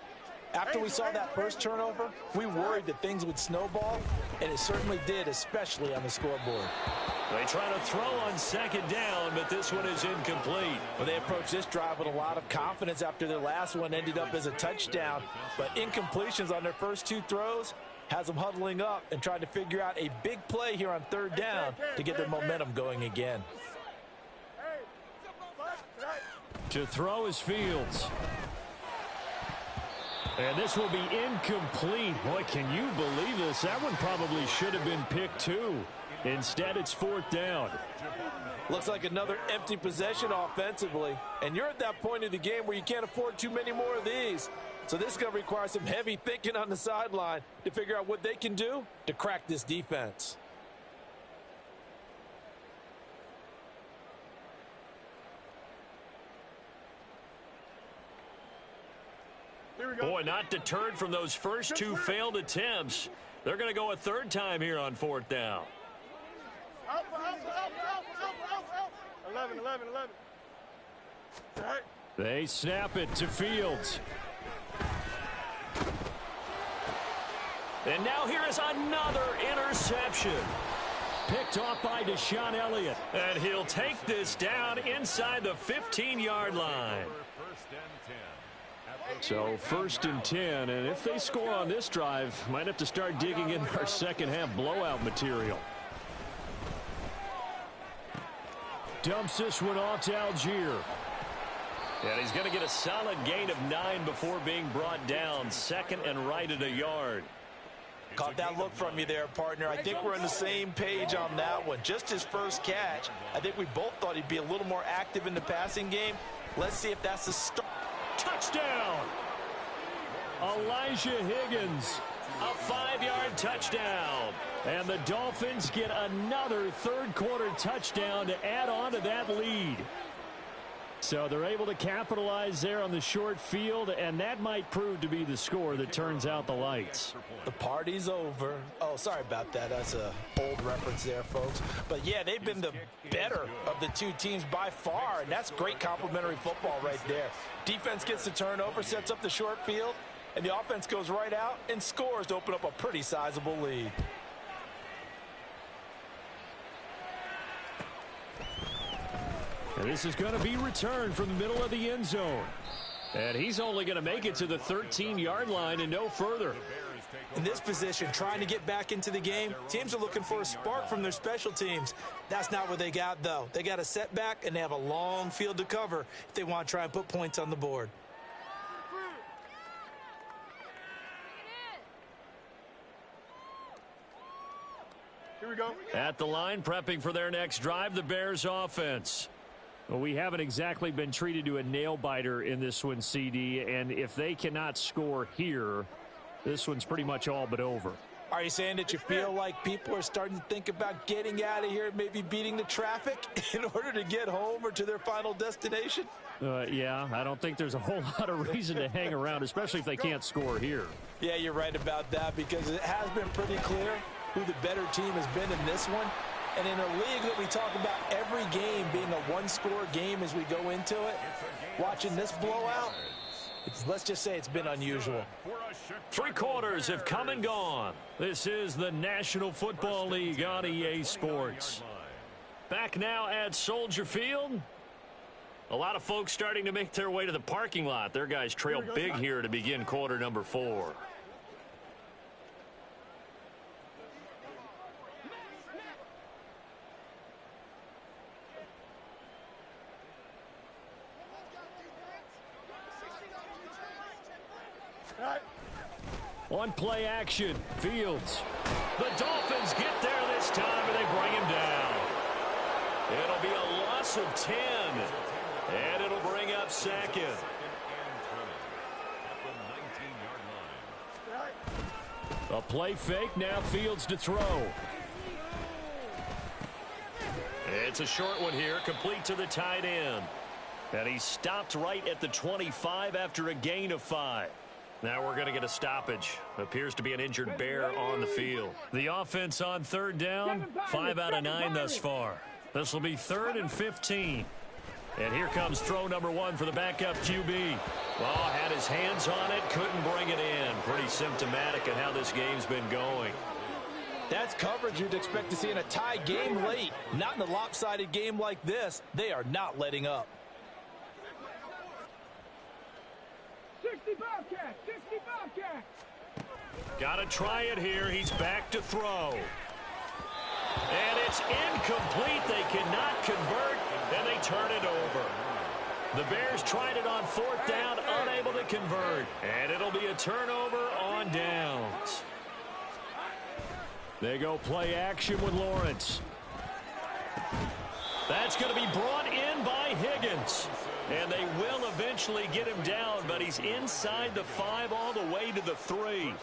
after we saw that first turnover, we worried that things would snowball, and it certainly did, especially on the scoreboard. They try to throw on 2nd down, but this one is incomplete. Well, they approached this drive with a lot of confidence after their last one ended up as a touchdown. But incompletions on their first 2 throws has them huddling up and trying to figure out a big play here on 3rd down to get their momentum going again. To throw is Fields. And this will be incomplete. Boy, can you believe this? That one probably should have been picked too. Instead, it's 4th down. Looks like another empty possession offensively. And you're at that point in the game where you can't afford too many more of these. So this is going to require some heavy thinking on the sideline to figure out what they can do to crack this defense. Boy, not deterred from those first 2 failed attempts. They're going to go a 3rd time here on 4th down. 11. They snap it to Fields. And now here is another interception. Picked off by Deshaun Elliott. And he'll take this down inside the 15-yard line. So 1st and 10, and if they score on this drive, might have to start digging in our second half blowout material. Dumps this one off to Algier. And he's going to get a solid gain of 9 before being brought down. 2nd and right at a yard. Caught that look from you there, partner. I think we're on the same page on that one. Just his first catch. I think we both thought he'd be a little more active in the passing game. Let's see if that's the start. Touchdown! Elijah Higgins, a 5-yard touchdown. And the Dolphins get another 3rd quarter touchdown to add on to that lead. So they're able to capitalize there on the short field, and that might prove to be the score that turns out the lights. The party's over. Oh, sorry about that. That's an old reference there, folks. But, yeah, they've been the better of the 2 teams by far, and that's great complimentary football right there. Defense gets the turnover, sets up the short field, and the offense goes right out and scores to open up a pretty sizable lead. And this is going to be returned from the middle of the end zone. And he's only going to make it to the 13-yard line and no further. In this position, trying to get back into the game, teams are looking for a spark from their special teams. That's not what they got, though. They got a setback, and they have a long field to cover if they want to try and put points on the board. Here we go. At the line, prepping for their next drive, the Bears offense. Well, we haven't exactly been treated to a nail-biter in this one, CD, and if they cannot score here, this one's pretty much all but over. Are you saying that you feel like people are starting to think about getting out of here, maybe beating the traffic in order to get home or to their final destination? Yeah, I don't think there's a whole lot of reason to hang around, especially if they can't score here. Yeah, you're right about that, because it has been pretty clear who the better team has been in this one. And in a league that we talk about every game being a one-score game as we go into it, watching this blowout, let's just say it's been unusual. 3 quarters have come and gone. This is the National Football League on EA Sports. Back now at Soldier Field. A lot of folks starting to make their way to the parking lot. Their guys trail big here to begin quarter number 4. On play action, Fields. The Dolphins get there this time, and they bring him down. It'll be a loss of 10, and it'll bring up second. A play fake, now Fields to throw. It's a short one here, complete to the tight end. And he stopped right at the 25 after a gain of 5. Now we're going to get a stoppage. Appears to be an injured Bear on the field. The offense on third down, 5 out of 9 thus far. This will be 3rd and 15. And here comes throw number 1 for the backup QB. Well, had his hands on it, couldn't bring it in. Pretty symptomatic of how this game's been going. That's coverage you'd expect to see in a tie game late. Not in a lopsided game like this. They are not letting up. 65 catch, 65 catch. Got to try it here. He's back to throw. And it's incomplete. They cannot convert, and they turn it over. The Bears tried it on 4th down, unable to convert. And it'll be a turnover on downs. They go play action with Lawrence. That's going to be brought in by Higgins. And they will eventually get him down, but he's inside the 5 all the way to the 3.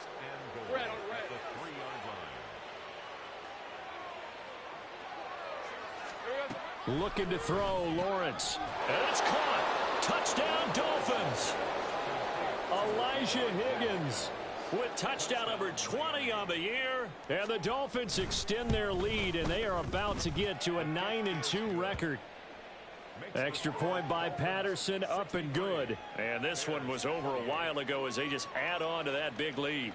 Looking to throw, Lawrence. And it's caught. Touchdown, Dolphins. Elijah Higgins with touchdown number 20 on the year. And the Dolphins extend their lead, and they are about to get to a 9-2 record. Extra point by Patterson, up and good. And this one was over a while ago as they just add on to that big lead.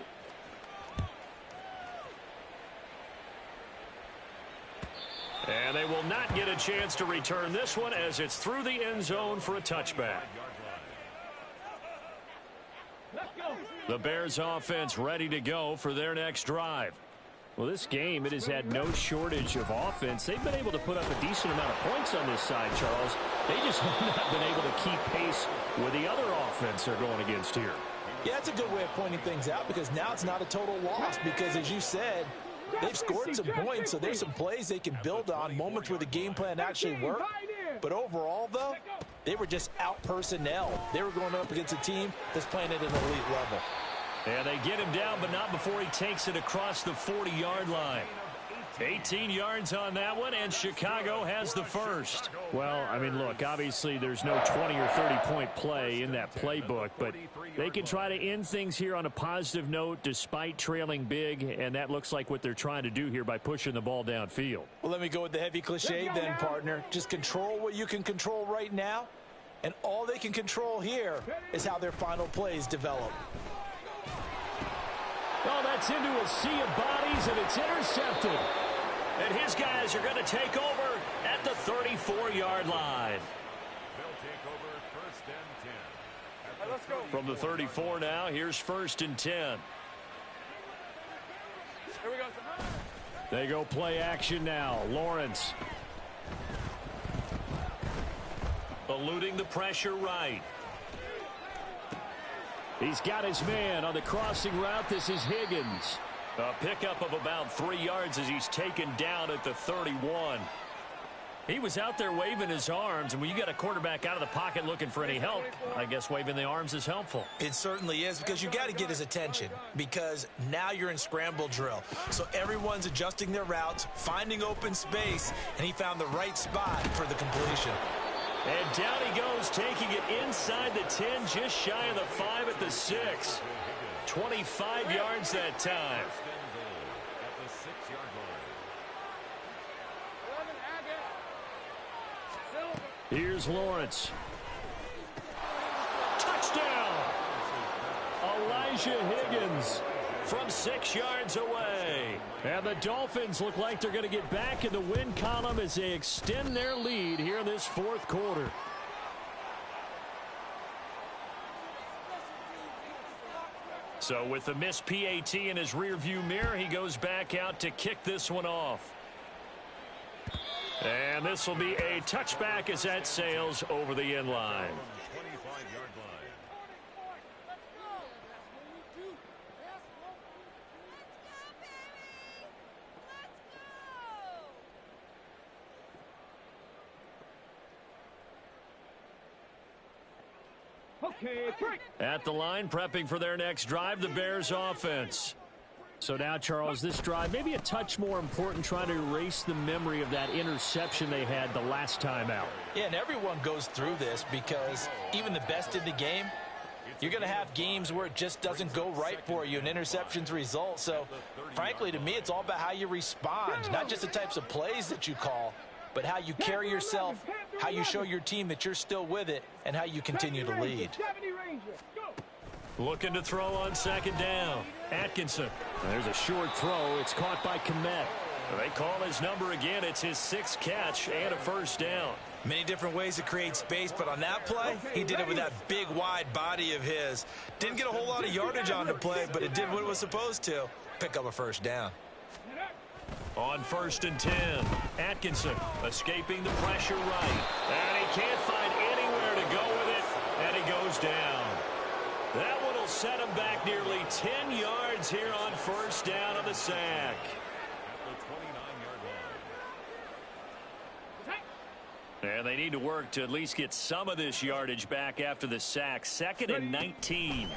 And they will not get a chance to return this one as it's through the end zone for a touchback. The Bears offense ready to go for their next drive. Well, this game, it has had no shortage of offense. They've been able to put up a decent amount of points on this side, Charles. They just have not been able to keep pace with the other offense they're going against here. Yeah, that's a good way of pointing things out, because now it's not a total loss, because as you said, they've scored some points, so there's some plays they can build on, moments where the game plan actually worked. But overall, though, they were just out personnel. They were going up against a team that's playing at an elite level. And they get him down, but not before he takes it across the 40-yard line. 18 yards on that one, and Chicago has the first. Well, I mean, look, obviously there's no 20 or 30-point play in that playbook, but they can try to end things here on a positive note despite trailing big, and that looks like what they're trying to do here by pushing the ball downfield. Well, let me go with the heavy cliche then, partner. Just control what you can control right now, and all they can control here is how their final plays develop. Well, that's into a sea of bodies, and it's intercepted. And his guys are going to take over at the 34-yard line. They'll take over 1st and 10. Let's go. From the 34 now, here's 1st and 10. Here we go. They go play action now. Lawrence. Eluding the pressure right. He's got his man on the crossing route. This is Higgins. A pickup of about 3 yards as he's taken down at the 31. He was out there waving his arms, and when you get a quarterback out of the pocket looking for any help, I guess waving the arms is helpful. It certainly is, because you got to get his attention, because now you're in scramble drill. So everyone's adjusting their routes, finding open space, and he found the right spot for the completion. And down he goes, taking it inside the 10, just shy of the 5 at the 6. 25 yards that time. Here's Lawrence. Touchdown! Elijah Higgins from 6 yards away. And the Dolphins look like they're going to get back in the win column as they extend their lead here in this fourth quarter. So with the missed PAT in his rearview mirror, he goes back out to kick this one off. And this will be a touchback as that sails over the end line. Okay, break. At the line, prepping for their next drive, the Bears offense. So now, Charles, this drive, maybe a touch more important, trying to erase the memory of that interception they had the last time out. Yeah, and everyone goes through this, because even the best in the game, you're going to have games where it just doesn't go right for you, and interceptions result. So, frankly, to me, it's all about how you respond, not just the types of plays that you call, but how you carry yourself, how you show your team that you're still with it, and how you continue to lead. Looking to throw on second down. Atkinson. There's a short throw. It's caught by Kmet. They call his number again. It's his 6th catch and a first down. Many different ways to create space, but on that play, he did it with that big, wide body of his. Didn't get a whole lot of yardage on the play, but it did what it was supposed to. Pick up a first down. On 1st and 10, Atkinson escaping the pressure right. And he can't find anywhere to go with it, and he goes down. That one will set him back nearly 10 yards here on first down on the sack. And they need to work to at least get some of this yardage back after the sack. 2nd and 19.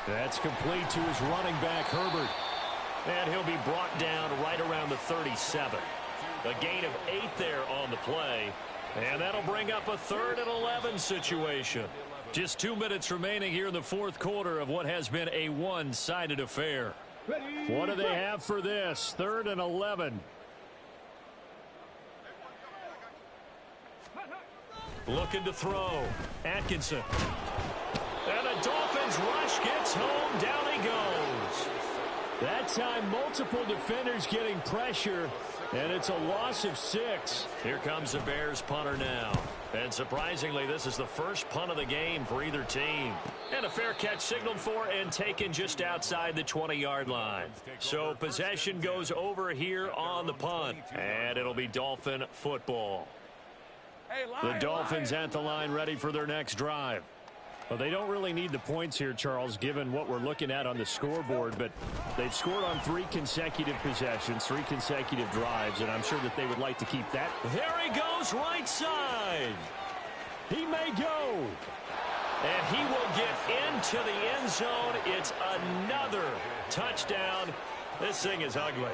That's complete to his running back, Herbert. And he'll be brought down right around the 37. A gain of 8 there on the play. And that'll bring up a 3rd and 11 situation. Just 2 minutes remaining here in the fourth quarter of what has been a one-sided affair. What do they have for this? 3rd and 11. Looking to throw. Atkinson. And the Dolphins rush gets home. Down he goes. That time, multiple defenders getting pressure, and it's a loss of 6. Here comes the Bears punter now. And surprisingly, this is the first punt of the game for either team. And a fair catch signaled for and taken just outside the 20-yard line. So possession goes over here on the punt, and it'll be Dolphin football. The Dolphins at the line ready for their next drive. Well, they don't really need the points here, Charles, given what we're looking at on the scoreboard, but they've scored on 3 consecutive possessions, 3 consecutive drives, and I'm sure that they would like to keep that. There he goes, right side. He may go. And he will get into the end zone. It's another touchdown. This thing is ugly.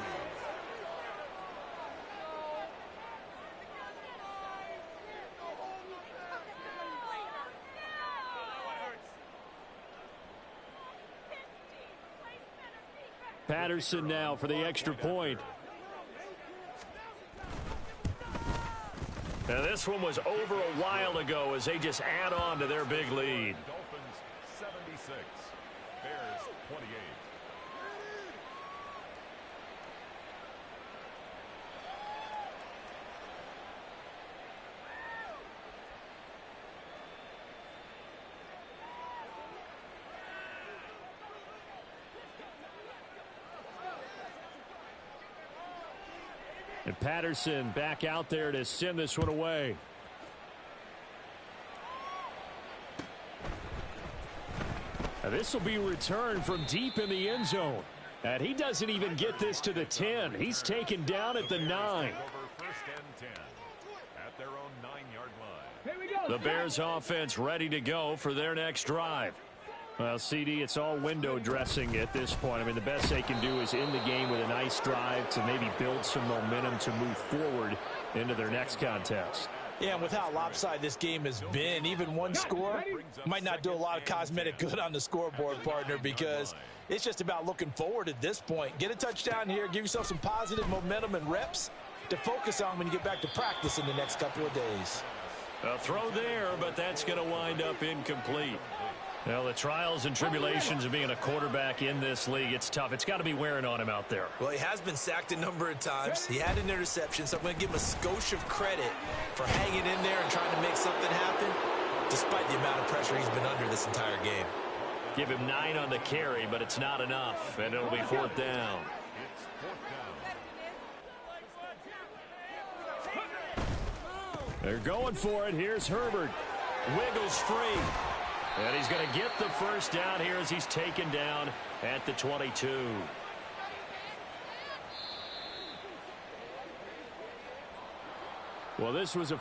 Patterson now for the extra point. Now this one was over a while ago as they just add on to their big lead. Dolphins 76, Bears 28. And Patterson back out there to send this one away. Now this will be returned from deep in the end zone. And he doesn't even get this to the 10. He's taken down at the 9. The Bears offense ready to go for their next drive. Well, CD, it's all window dressing at this point. I mean, the best they can do is end the game with a nice drive to maybe build some momentum to move forward into their next contest. Yeah, and with how lopsided this game has been, even one score might not do a lot of cosmetic good on the scoreboard, partner, because it's just about looking forward at this point. Get a touchdown here, give yourself some positive momentum and reps to focus on when you get back to practice in the next couple of days. A throw there, but that's going to wind up incomplete. Well, the trials and tribulations of being a quarterback in this league, it's tough. It's got to be wearing on him out there. Well, he has been sacked a number of times. He had an interception, so I'm going to give him a skosh of credit for hanging in there and trying to make something happen, despite the amount of pressure he's been under this entire game. Give him 9 on the carry, but it's not enough, and it'll be 4th down. They're going for it. Here's Herbert. Wiggles free. And he's going to get the first down here as he's taken down at the 22. Well, this was a